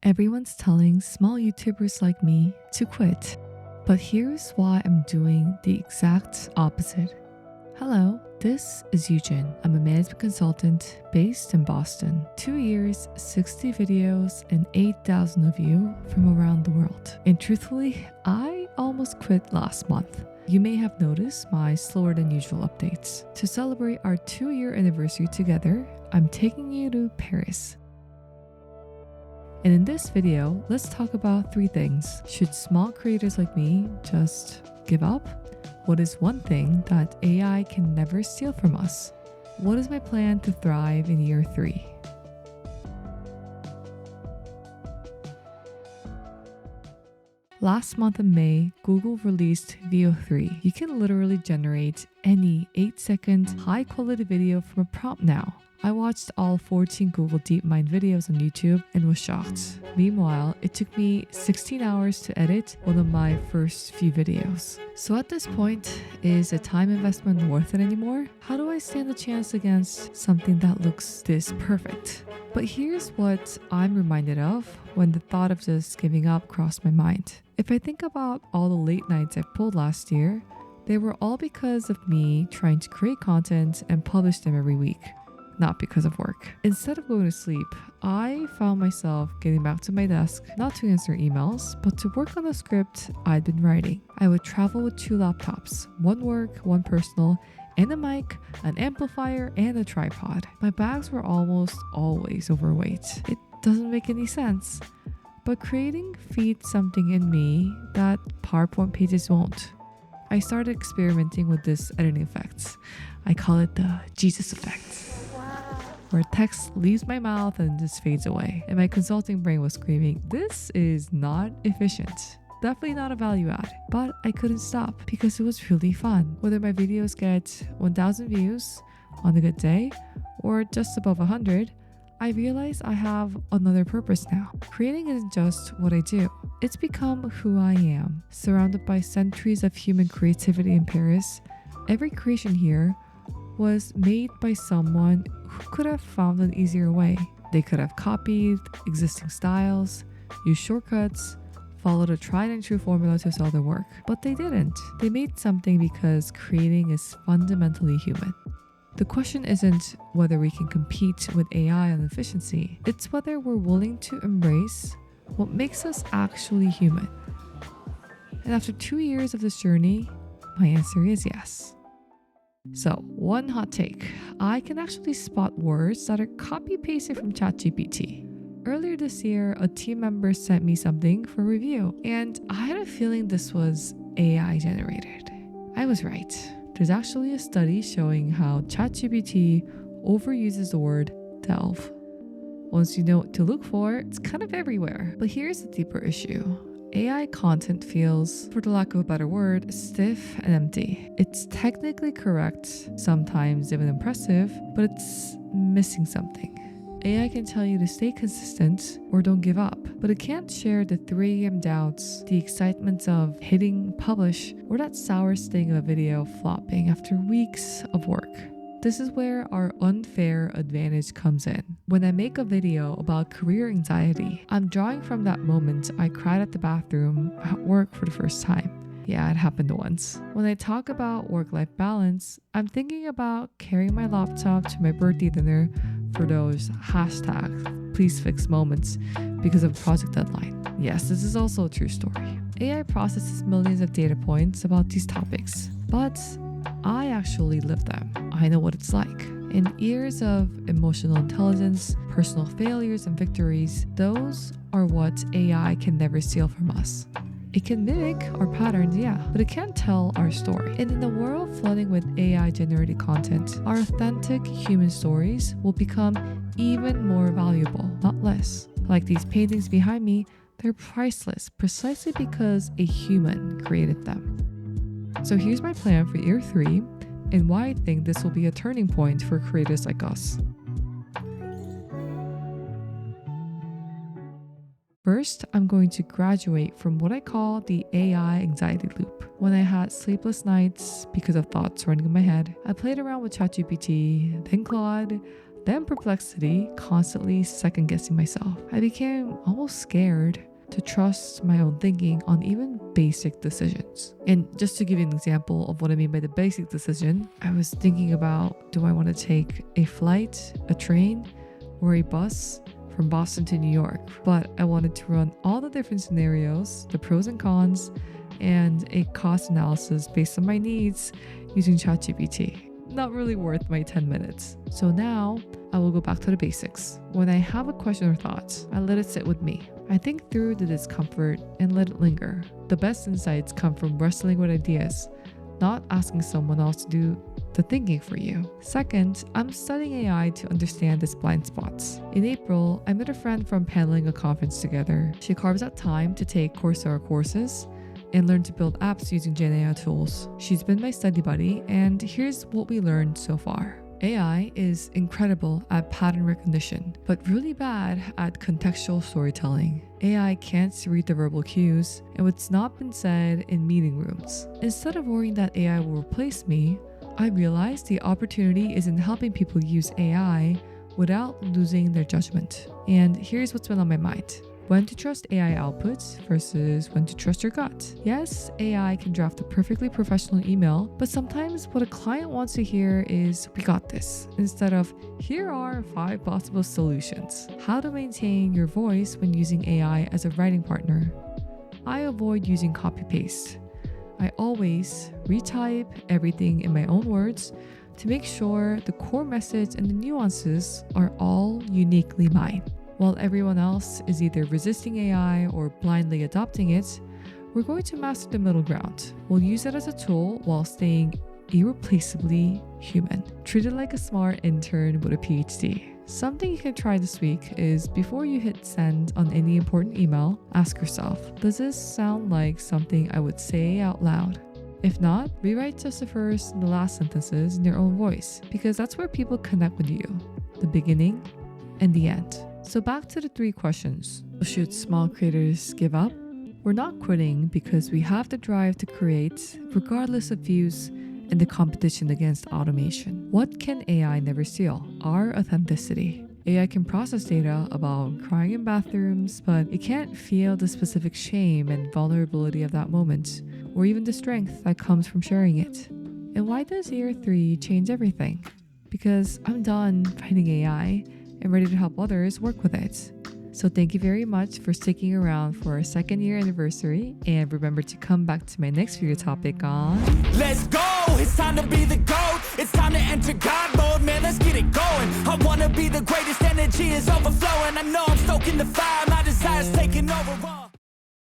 Everyone's telling small YouTubers like me to quit. But here's why I'm doing the exact opposite. Hello, this is Eugen. I'm a management consultant based in Boston. 2 years, 60 videos, and 8,000 of you from around the world. And truthfully, I almost quit last month. You may have noticed my slower than usual updates. To celebrate our 2-year anniversary together, I'm taking you to Paris. And in this video, let's talk about 3 things. Should small creators like me just give up? What is one thing that AI can never steal from us? What is my plan to thrive in year 3? Last month in May, Google released Veo 3. You can literally generate any 8-second high-quality video from a prompt now. I watched all 14 Google DeepMind videos on YouTube and was shocked. Meanwhile, it took me 16 hours to edit one of my first few videos. So at this point, is a time investment worth it anymore? How do I stand a chance against something that looks this perfect? But here's what I'm reminded of when the thought of just giving up crossed my mind. If I think about all the late nights I pulled last year, they were all because of me trying to create content and publish them every week. Not because of work. Instead of going to sleep, I found myself getting back to my desk, not to answer emails, but to work on a script I'd been writing. I would travel with 2 laptops, one work, one personal, and a mic, an amplifier, and a tripod. My bags were almost always overweight. It doesn't make any sense. But creating feeds something in me that PowerPoint pages won't. I started experimenting with this editing effects. I call it the Jesus effect, where text leaves my mouth and just fades away. And my consulting brain was screaming, this is not efficient. Definitely not a value add. But I couldn't stop because it was really fun. Whether my videos get 1,000 views on a good day or just above 100, I realize I have another purpose now. Creating isn't just what I do. It's become who I am. Surrounded by centuries of human creativity in Paris, every creation here was made by someone who could have found an easier way. They could have copied existing styles, used shortcuts, followed a tried and true formula to sell their work. But they didn't. They made something because creating is fundamentally human. The question isn't whether we can compete with AI on efficiency. It's whether we're willing to embrace what makes us actually human. And after 2 years of this journey, my answer is yes. So, one hot take. I can actually spot words that are copy-pasted from ChatGPT. Earlier this year, a team member sent me something for review, and I had a feeling this was AI generated. I was right. There's actually a study showing how ChatGPT overuses the word delve. Once you know what to look for, it's kind of everywhere. But here's the deeper issue. AI content feels, for the lack of a better word, stiff and empty. It's technically correct, sometimes even impressive, but it's missing something. AI can tell you to stay consistent or don't give up, but it can't share the 3 a.m. doubts, the excitement of hitting publish, or that sour sting of a video flopping after weeks of work. This is where our unfair advantage comes in. When I make a video about career anxiety, I'm drawing from that moment I cried at the bathroom at work for the first time. Yeah, it happened once. When I talk about work-life balance, I'm thinking about carrying my laptop to my birthday dinner for those #please fix moments because of a project deadline. Yes, this is also a true story. AI processes millions of data points about these topics, but I actually live them. I know what it's like. In years of emotional intelligence, personal failures and victories, those are what AI can never steal from us. It can mimic our patterns, yeah, but it can't tell our story. And in a world flooding with AI-generated content, our authentic human stories will become even more valuable, not less. Like these paintings behind me, they're priceless precisely because a human created them. So here's my plan for year 3 and why I think this will be a turning point for creators like us. First, I'm going to graduate from what I call the AI anxiety loop. When I had sleepless nights because of thoughts running in my head, I played around with ChatGPT, then Claude, then perplexity, constantly second guessing myself. I became almost scared to trust my own thinking on even basic decisions. And just to give you an example of what I mean by the basic decision, I was thinking about, do I want to take a flight, a train, or a bus from Boston to New York? But I wanted to run all the different scenarios, the pros and cons, and a cost analysis based on my needs using ChatGPT. Not really worth my 10 minutes. So now I will go back to the basics. When I have a question or thought, I let it sit with me. I think through the discomfort and let it linger. The best insights come from wrestling with ideas, not asking someone else to do the thinking for you. Second, I'm studying AI to understand its blind spots. In April, I met a friend from paneling a conference together. She carves out time to take Coursera courses and learn to build apps using Gen AI tools. She's been my study buddy, and here's what we learned so far. AI is incredible at pattern recognition, but really bad at contextual storytelling. AI can't read the verbal cues and what's not been said in meeting rooms. Instead of worrying that AI will replace me, I realized the opportunity is in helping people use AI without losing their judgment. And here's what's been on my mind. When to trust AI outputs versus when to trust your gut. Yes, AI can draft a perfectly professional email, but sometimes what a client wants to hear is, "We got this," instead of, "Here are 5 possible solutions." How to maintain your voice when using AI as a writing partner. I avoid using copy-paste. I always retype everything in my own words to make sure the core message and the nuances are all uniquely mine. While everyone else is either resisting AI or blindly adopting it, we're going to master the middle ground. We'll use it as a tool while staying irreplaceably human. Treat it like a smart intern with a PhD. Something you can try this week is, before you hit send on any important email, ask yourself, does this sound like something I would say out loud? If not, rewrite just the first and the last sentences in your own voice, because that's where people connect with you, the beginning and the end. So back to the 3 questions. Should small creators give up? We're not quitting because we have the drive to create, regardless of views and the competition against automation. What can AI never steal? Our authenticity. AI can process data about crying in bathrooms, but it can't feel the specific shame and vulnerability of that moment, or even the strength that comes from sharing it. And why does year 3 change everything? Because I'm done fighting AI and ready to help others work with it. So thank you very much for sticking around for our 2nd year anniversary, and remember to come back to my next video topic on Let's go, it's time to be the GOAT. It's time to enter God mode, man, let's get it going. I wanna be the greatest, energy is overflowing. I know I'm stoking the fire, my desire's taking over.